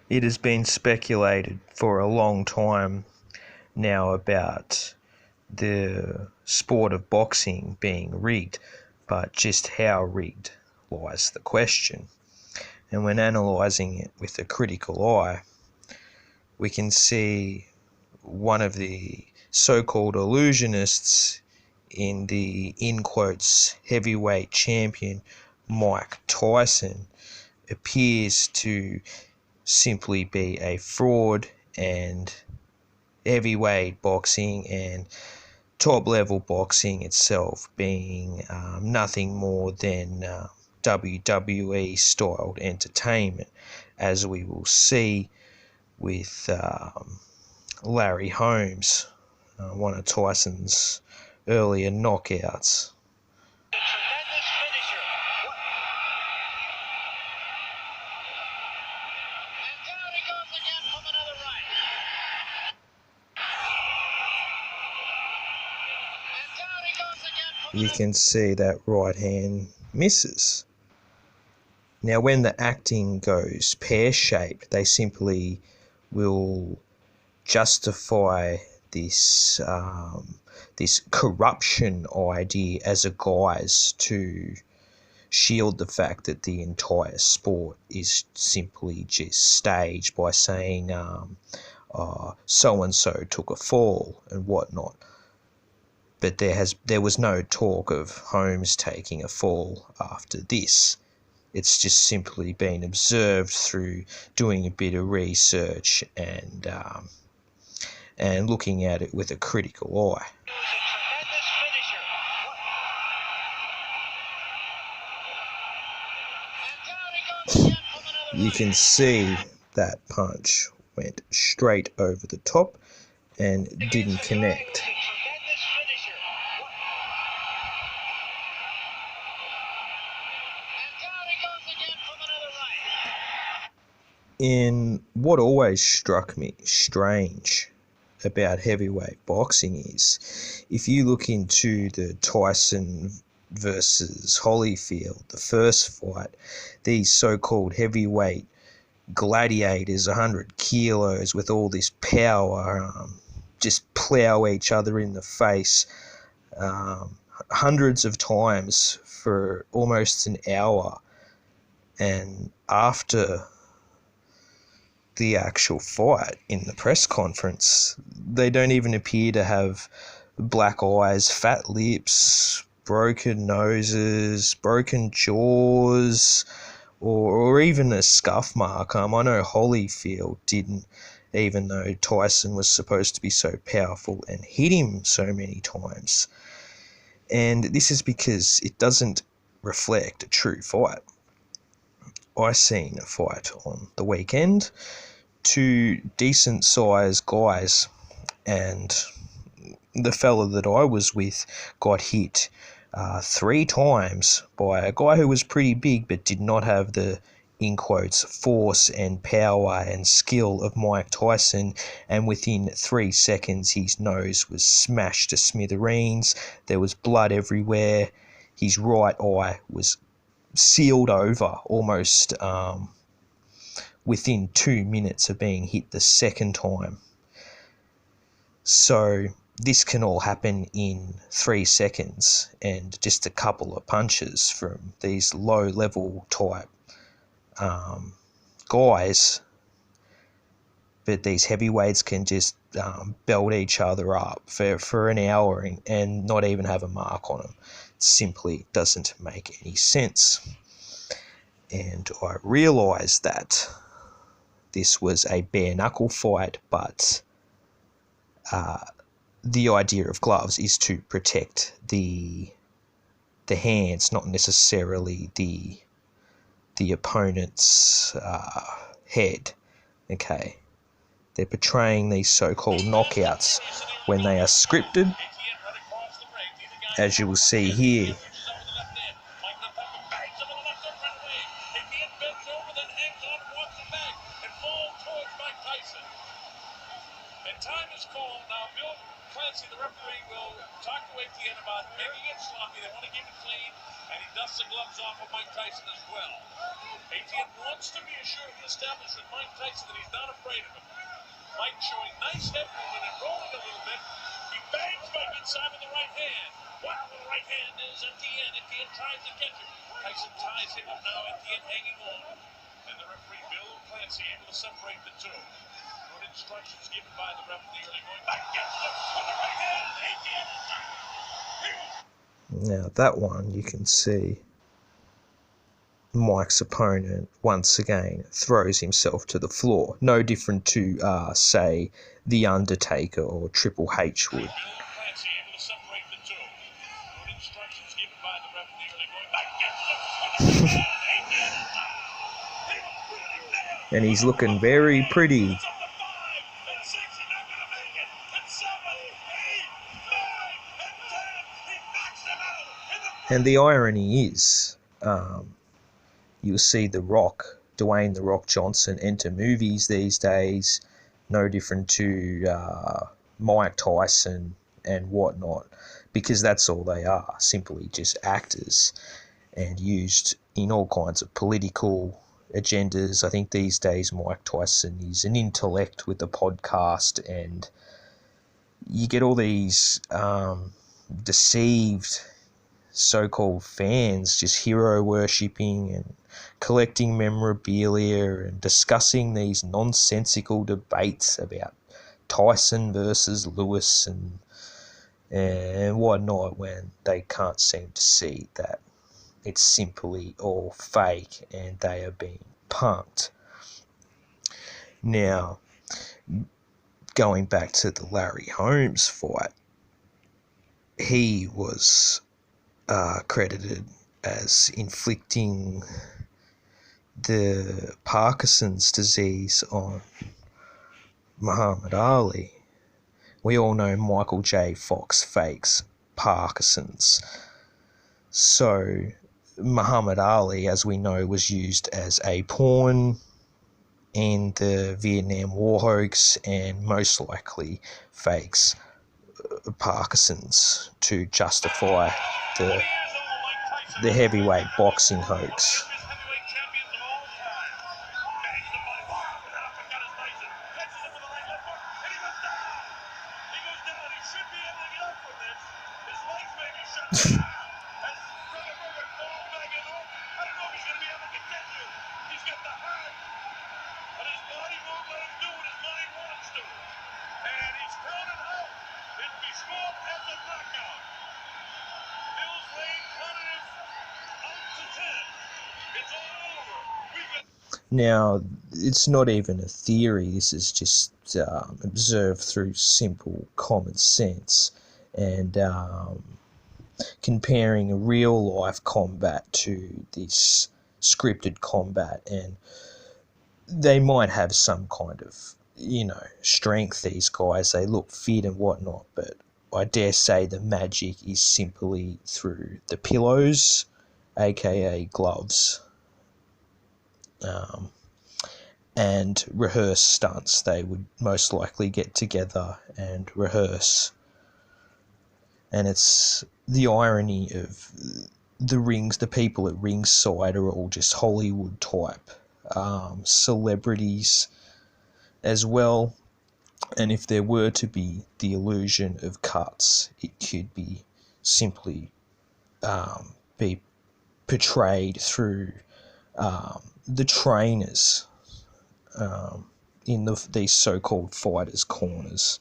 It has been speculated for a long time now about the sport of boxing being rigged, but just how rigged lies the question. And when analysing it with a critical eye, we can see one of the so-called illusionists in the, in quotes, heavyweight champion Mike Tyson appears to simply be a fraud, and heavyweight boxing and top level boxing itself being nothing more than WWE styled entertainment, as we will see with Larry Holmes, one of Tyson's earlier knockouts. You can see that right hand misses. Now, when the acting goes pear-shaped, they simply will justify this this corruption idea as a guise to shield the fact that the entire sport is simply just staged by saying so and so took a fall and whatnot. But there was no talk of Holmes taking a fall after this. It's just simply been observed through doing a bit of research and looking at it with a critical eye. You can see that punch went straight over the top and didn't connect. And what always struck me strange about heavyweight boxing is, if you look into the Tyson versus Holyfield, the first fight, these so-called heavyweight gladiators, 100 kilos with all this power, just plow each other in the face hundreds of times for almost an hour. And after the actual fight in the press conference, they don't even appear to have black eyes, fat lips, broken noses, broken jaws, or even a scuff mark. I know Holyfield didn't, even though Tyson was supposed to be so powerful and hit him so many times. And this is because it doesn't reflect a true fight. I seen a fight on the weekend, two decent sized guys, and the fella that I was with got hit 3 times by a guy who was pretty big but did not have the, in quotes, force and power and skill of Mike Tyson, and within 3 seconds his nose was smashed to smithereens. There was blood everywhere. His right eye was sealed over almost within 2 minutes of being hit the second time. So this can all happen in 3 seconds and just a couple of punches from these low-level type guys. But these heavyweights can just belt each other up for an hour and not even have a mark on them. It simply doesn't make any sense. And I realised that this was a bare-knuckle fight, but the idea of gloves is to protect the hands, not necessarily the opponent's head. Okay, they're portraying these so-called knockouts when they are scripted, as you will see here. And time is called. Now, Bill Clancy, the referee, will talk to ATN about making it sloppy. They want to keep it clean, and he dusts the gloves off of Mike Tyson as well. ATN wants to be assured he established with Mike Tyson that he's not afraid of him. Mike showing nice head movement and rolling a little bit. He bangs Mike inside with the right hand. Wow, the right hand is Etienne. Etienne tries to catch him. Tyson ties him up now. Etienne hanging on. And the referee, Bill Clancy, able to separate the two. Good instructions given by the referee early going back. Gets him with the right hand. Etienne is down. Now that one you can see Mike's opponent once again throws himself to the floor. No different to, say, The Undertaker or Triple H would. And he's looking very pretty. And the irony is, you'll see Dwayne "The Rock" Johnson enter movies these days, no different to Mike Tyson and whatnot, because that's all they are, simply just actors, and used in all kinds of political agendas. I think these days Mike Tyson is an intellect with a podcast, and you get all these deceived so-called fans just hero worshipping and collecting memorabilia and discussing these nonsensical debates about Tyson versus Lewis and whatnot, when they can't seem to see that it's simply all fake and they are being punked. Now, going back to the Larry Holmes fight, he was credited as inflicting the Parkinson's disease on Muhammad Ali. We all know Michael J. Fox fakes Parkinson's. So Muhammad Ali, as we know, was used as a pawn in the Vietnam War hoax, and most likely fakes Parkinson's to justify the heavyweight boxing hoax. Now, it's not even a theory, this is just observed through simple common sense, and comparing a real-life combat to this scripted combat, and they might have some kind of, strength, these guys, they look fit and whatnot, but I dare say the magic is simply through the pillows, aka gloves, and rehearse stunts. They would most likely get together and rehearse. And it's the irony of the people at ringside are all just Hollywood type celebrities as well. And if there were to be the illusion of cuts, it could be simply be portrayed through the trainers in these so-called fighters' corners.